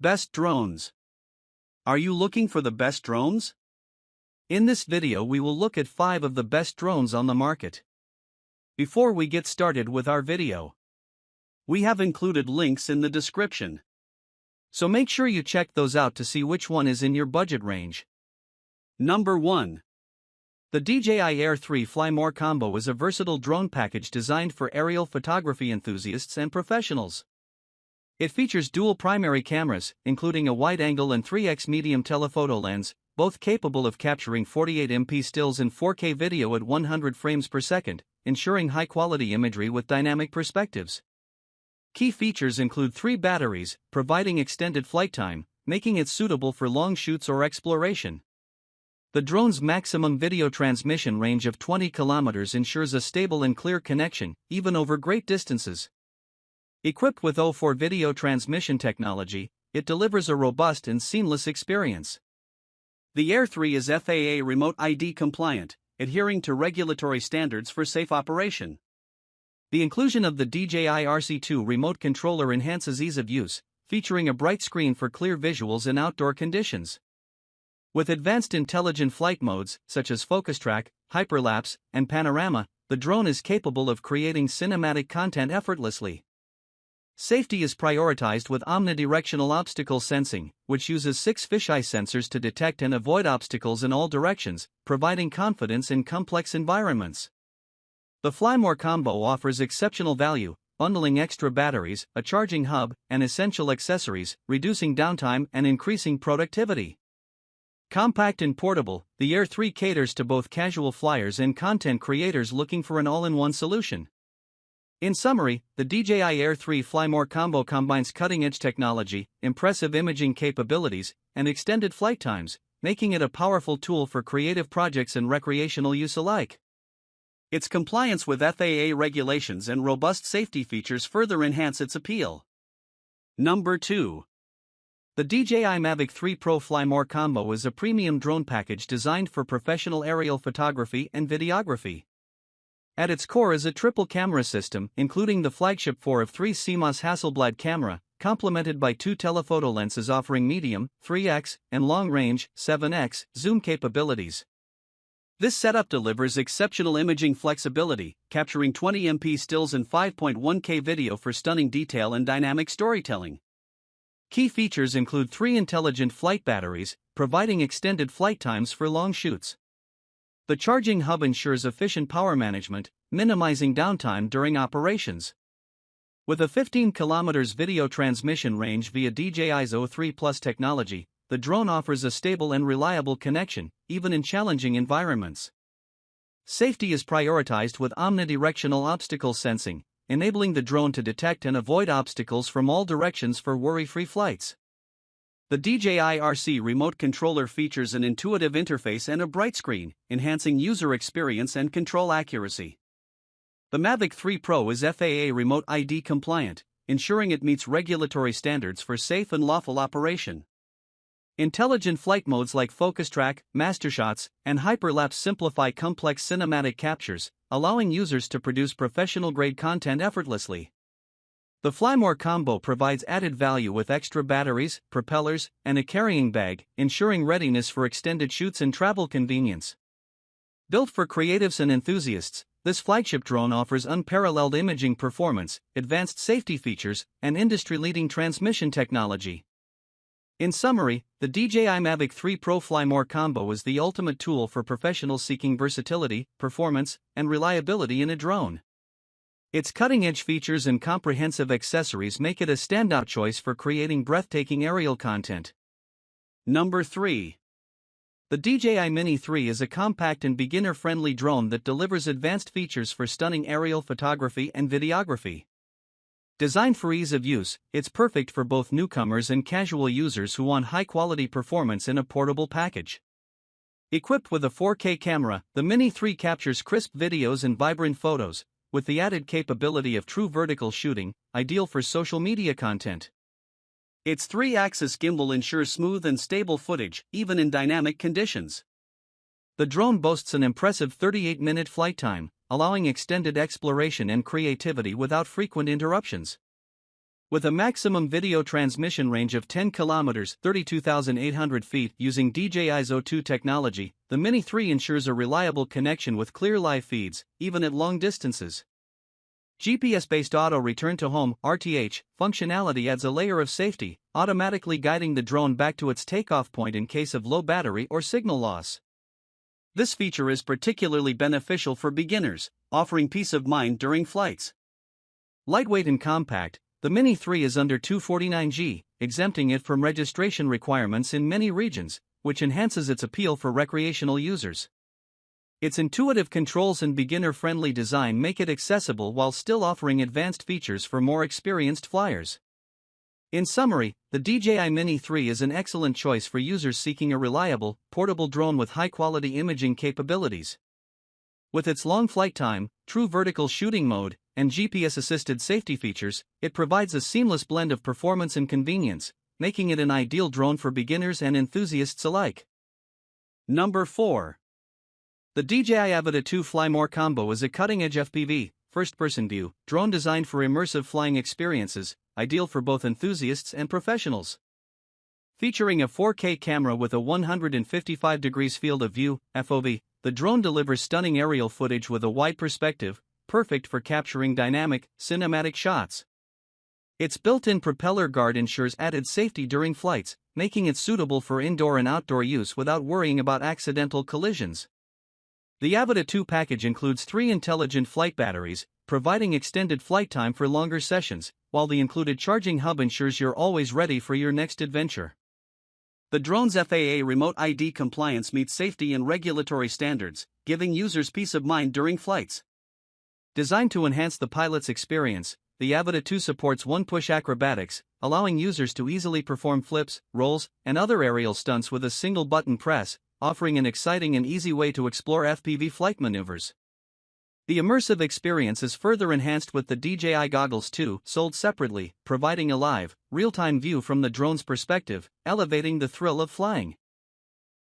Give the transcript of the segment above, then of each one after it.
Best drones. Are you looking for the best drones? In this video we will look at 5 of the best drones on the market. Before we get started with our video, we have included links in the description. So make sure you check those out to see which one is in your budget range. Number 1. The DJI Air 3 Flymore Combo is a versatile drone package designed for aerial photography enthusiasts and professionals. It features dual primary cameras, including a wide-angle and 3x medium telephoto lens, both capable of capturing 48MP stills and 4K video at 100 frames per second, ensuring high-quality imagery with dynamic perspectives. Key features include 3 batteries, providing extended flight time, making it suitable for long shoots or exploration. The drone's maximum video transmission range of 20 kilometers ensures a stable and clear connection, even over great distances. Equipped with O4 video transmission technology, it delivers a robust and seamless experience. The Air 3 is FAA Remote ID compliant, adhering to regulatory standards for safe operation. The inclusion of the DJI RC2 remote controller enhances ease of use, featuring a bright screen for clear visuals in outdoor conditions. With advanced intelligent flight modes, such as focus track, hyperlapse, and panorama, the drone is capable of creating cinematic content effortlessly. Safety is prioritized with omnidirectional obstacle sensing, which uses 6 fisheye sensors to detect and avoid obstacles in all directions, providing confidence in complex environments. The Flymore Combo offers exceptional value, bundling extra batteries, a charging hub, and essential accessories, reducing downtime and increasing productivity. Compact and portable, the Air 3 caters to both casual flyers and content creators looking for an all-in-one solution. In summary, the DJI Air 3 Flymore Combo combines cutting-edge technology, impressive imaging capabilities, and extended flight times, making it a powerful tool for creative projects and recreational use alike. Its compliance with FAA regulations and robust safety features further enhance its appeal. Number 2. The DJI Mavic 3 Pro Flymore Combo is a premium drone package designed for professional aerial photography and videography. At its core is a triple camera system, including the flagship 4 of 3 CMOS Hasselblad camera, complemented by 2 telephoto lenses offering medium, 3x, and long-range, 7x, zoom capabilities. This setup delivers exceptional imaging flexibility, capturing 20MP stills and 5.1K video for stunning detail and dynamic storytelling. Key features include 3 intelligent flight batteries, providing extended flight times for long shoots. The charging hub ensures efficient power management, minimizing downtime during operations. With a 15 km video transmission range via DJI's O3 Plus technology, the drone offers a stable and reliable connection, even in challenging environments. Safety is prioritized with omnidirectional obstacle sensing, enabling the drone to detect and avoid obstacles from all directions for worry-free flights. The DJI RC remote controller features an intuitive interface and a bright screen, enhancing user experience and control accuracy. The Mavic 3 Pro is FAA Remote ID compliant, ensuring it meets regulatory standards for safe and lawful operation. Intelligent flight modes like focus track, master shots, and hyperlapse simplify complex cinematic captures, allowing users to produce professional-grade content effortlessly. The Flymore Combo provides added value with extra batteries, propellers, and a carrying bag, ensuring readiness for extended shoots and travel convenience. Built for creatives and enthusiasts, this flagship drone offers unparalleled imaging performance, advanced safety features, and industry-leading transmission technology. In summary, the DJI Mavic 3 Pro Flymore Combo is the ultimate tool for professionals seeking versatility, performance, and reliability in a drone. Its cutting-edge features and comprehensive accessories make it a standout choice for creating breathtaking aerial content. Number 3. The DJI Mini 3 is a compact and beginner-friendly drone that delivers advanced features for stunning aerial photography and videography. Designed for ease of use, it's perfect for both newcomers and casual users who want high-quality performance in a portable package. Equipped with a 4K camera, the Mini 3 captures crisp videos and vibrant photos, with the added capability of true vertical shooting, ideal for social media content. Its 3-axis gimbal ensures smooth and stable footage, even in dynamic conditions. The drone boasts an impressive 38-minute flight time, allowing extended exploration and creativity without frequent interruptions. With a maximum video transmission range of 10 kilometers (32,800 feet) using DJI's O2 technology, the Mini 3 ensures a reliable connection with clear live feeds, even at long distances. GPS-based auto return to home (RTH) functionality adds a layer of safety, automatically guiding the drone back to its takeoff point in case of low battery or signal loss. This feature is particularly beneficial for beginners, offering peace of mind during flights. Lightweight and compact, the Mini 3 is under 249 g, exempting it from registration requirements in many regions, which enhances its appeal for recreational users. Its intuitive controls and beginner-friendly design make it accessible while still offering advanced features for more experienced flyers. In summary, the DJI Mini 3 is an excellent choice for users seeking a reliable, portable drone with high-quality imaging capabilities. With its long flight time, true vertical shooting mode, and GPS-assisted safety features, it provides a seamless blend of performance and convenience, making it an ideal drone for beginners and enthusiasts alike. Number 4. The DJI Avata 2 Flymore Combo is a cutting-edge FPV, first-person view, drone designed for immersive flying experiences, ideal for both enthusiasts and professionals. Featuring a 4K camera with a 155 degrees field of view, FOV, the drone delivers stunning aerial footage with a wide perspective, perfect for capturing dynamic, cinematic shots. Its built-in propeller guard ensures added safety during flights, making it suitable for indoor and outdoor use without worrying about accidental collisions. The Avata 2 package includes 3 intelligent flight batteries, providing extended flight time for longer sessions, while the included charging hub ensures you're always ready for your next adventure. The drone's FAA remote ID compliance meets safety and regulatory standards, giving users peace of mind during flights. Designed to enhance the pilot's experience, the Avata 2 supports one-push acrobatics, allowing users to easily perform flips, rolls, and other aerial stunts with a single button press, offering an exciting and easy way to explore FPV flight maneuvers. The immersive experience is further enhanced with the DJI Goggles 2, sold separately, providing a live, real-time view from the drone's perspective, elevating the thrill of flying.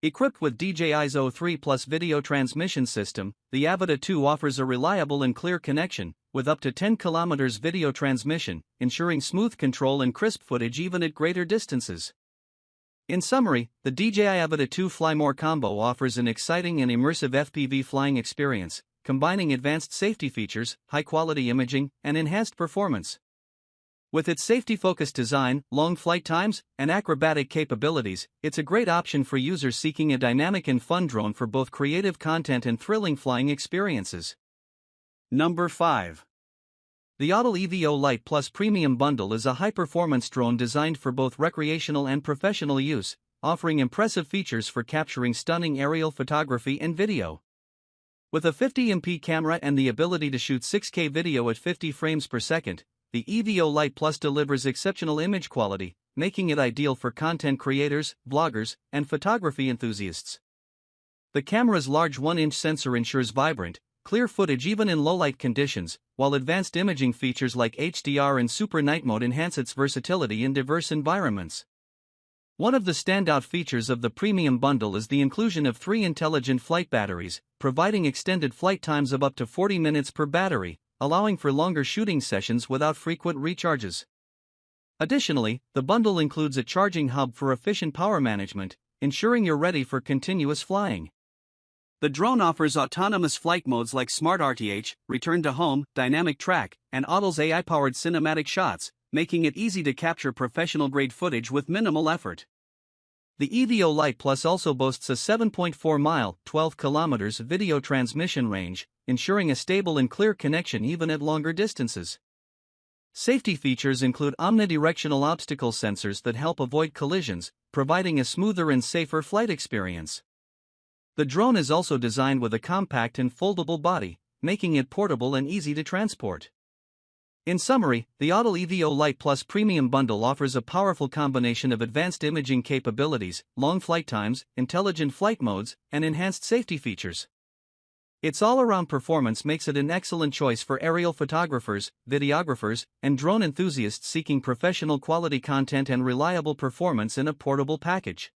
Equipped with DJI's O3 Plus video transmission system, the Avata 2 offers a reliable and clear connection, with up to 10 km video transmission, ensuring smooth control and crisp footage even at greater distances. In summary, the DJI Avata 2 Flymore Combo offers an exciting and immersive FPV flying experience, combining advanced safety features, high-quality imaging, and enhanced performance. With its safety-focused design, long flight times, and acrobatic capabilities, it's a great option for users seeking a dynamic and fun drone for both creative content and thrilling flying experiences. Number 5. The AutelEvo Lite Plus Premium Bundle is a high-performance drone designed for both recreational and professional use, offering impressive features for capturing stunning aerial photography and video. With a 50MP camera and the ability to shoot 6K video at 50 frames per second, the EVO Lite Plus delivers exceptional image quality, making it ideal for content creators, vloggers, and photography enthusiasts. The camera's large 1-inch sensor ensures vibrant, clear footage even in low-light conditions, while advanced imaging features like HDR and Super Night Mode enhance its versatility in diverse environments. One of the standout features of the premium bundle is the inclusion of 3 intelligent flight batteries, providing extended flight times of up to 40 minutes per battery, allowing for longer shooting sessions without frequent recharges. Additionally, the bundle includes a charging hub for efficient power management, ensuring you're ready for continuous flying. The drone offers autonomous flight modes like Smart RTH, Return to Home, Dynamic Track, and Autel's AI-powered cinematic shots, making it easy to capture professional-grade footage with minimal effort. The EVO Lite Plus also boasts a 7.4-mile (12 km) video transmission range, ensuring a stable and clear connection even at longer distances. Safety features include omnidirectional obstacle sensors that help avoid collisions, providing a smoother and safer flight experience. The drone is also designed with a compact and foldable body, making it portable and easy to transport. In summary, the AutelEvo Lite Plus Premium Bundle offers a powerful combination of advanced imaging capabilities, long flight times, intelligent flight modes, and enhanced safety features. Its all-around performance makes it an excellent choice for aerial photographers, videographers, and drone enthusiasts seeking professional quality content and reliable performance in a portable package.